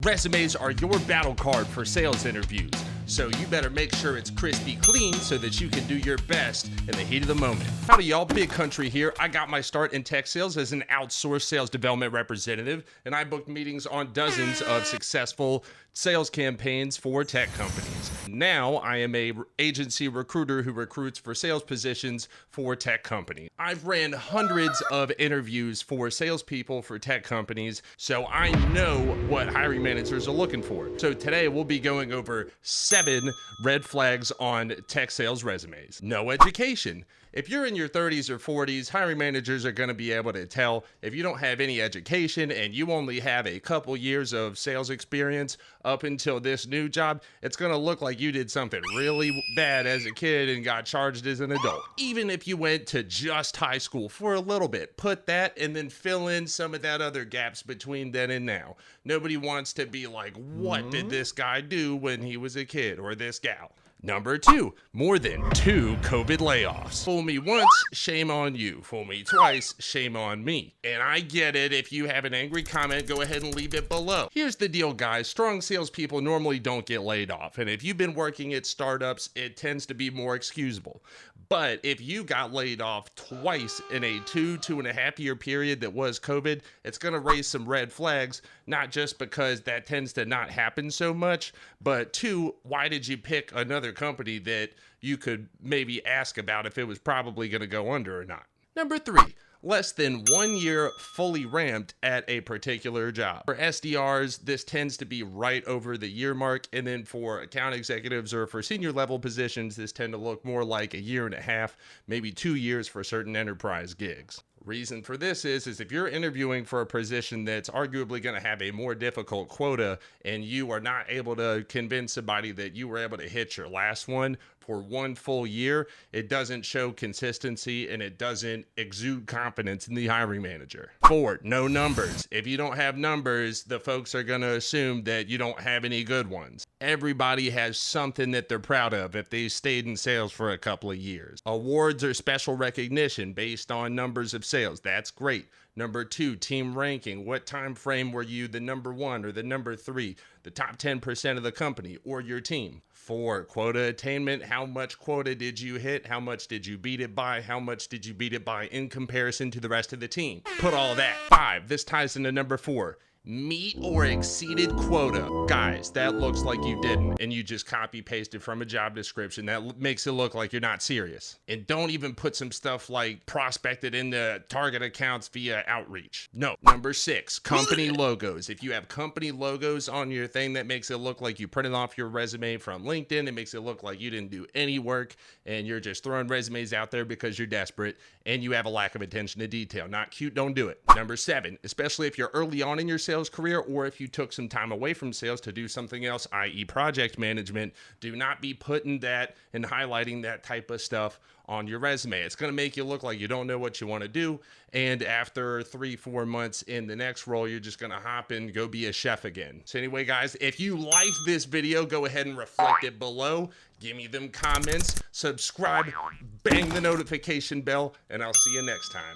Resumes are your battle card for sales interviews, so you better make sure it's crispy clean so that you can do your best in the heat of the moment. Howdy y'all, Big Country here. I got my start in tech sales as an outsourced sales development representative, and I booked meetings on dozens of successful sales campaigns for tech companies. Now I am a agency recruiter who recruits for sales positions for tech companies. I've ran hundreds of interviews for salespeople for tech companies, so I know what hiring managers are looking for. So today we'll be going over 7 red flags on tech sales resumes. No education. If you're in your 30s or 40s, hiring managers are going to be able to tell if you don't have any education and you only have a couple years of sales experience up until this new job. It's going to look like you did something really bad as a kid and got charged as an adult. Even if you went to just high school for a little bit, put that and then fill in some of that other gaps between then and now. Nobody wants to be like, what did this guy do when he was a kid, or this gal? Number 2, more than 2 COVID layoffs. Fool me once, shame on you. Fool me twice, shame on me. And I get it, if you have an angry comment, go ahead and leave it below. Here's the deal, guys. Strong salespeople normally don't get laid off. And if you've been working at startups, it tends to be more excusable. But if you got laid off twice in a 2.5 year period that was COVID, it's gonna raise some red flags, not just because that tends to not happen so much, but 2, why did you pick another company that you could maybe ask about if it was probably going to go under or not? Number 3, less than 1 year fully ramped at a particular job. For SDRs, this tends to be right over the year mark, and then for account executives or for senior level positions, this tend to look more like 1.5 years, maybe 2 years for certain enterprise gigs. Reason for this is if you're interviewing for a position that's arguably going to have a more difficult quota and you are not able to convince somebody that you were able to hit your last one for 1 full year, it doesn't show consistency and it doesn't exude confidence in the hiring manager. 4, no numbers. If you don't have numbers, the folks are going to assume that you don't have any good ones. Everybody has something that they're proud of if they stayed in sales for a couple of years. Awards or special recognition based on numbers of sales. That's great. Number 2, team ranking. What time frame were you the number 1 or the number 3, the top 10% of the company or your team? 4, quota attainment. How much quota did you hit? How much did you beat it by? How much did you beat it by in comparison to the rest of the team? Put all that. 5, this ties into number 4. Meet or exceeded quota. Guys, that looks like you didn't, and you just copy pasted from a job description. That makes it look like you're not serious. And don't even put some stuff like prospected into target accounts via outreach. No. Number 6, company logos. If you have company logos on your thing, that makes it look like you printed off your resume from LinkedIn. It makes it look like you didn't do any work and you're just throwing resumes out there because you're desperate and you have a lack of attention to detail. Not cute, don't do it. Number 7, especially if you're early on in your sales career or if you took some time away from sales to do something else, i.e. project management, do not be putting that and highlighting that type of stuff on your resume. It's going to make you look like you don't know what you want to do, and after 3-4 months in the next role, you're just going to hop in, go be a chef again. So anyway, guys, if you liked this video, go ahead and reflect it below. Give me them comments, subscribe, bang the notification bell, and I'll see you next time.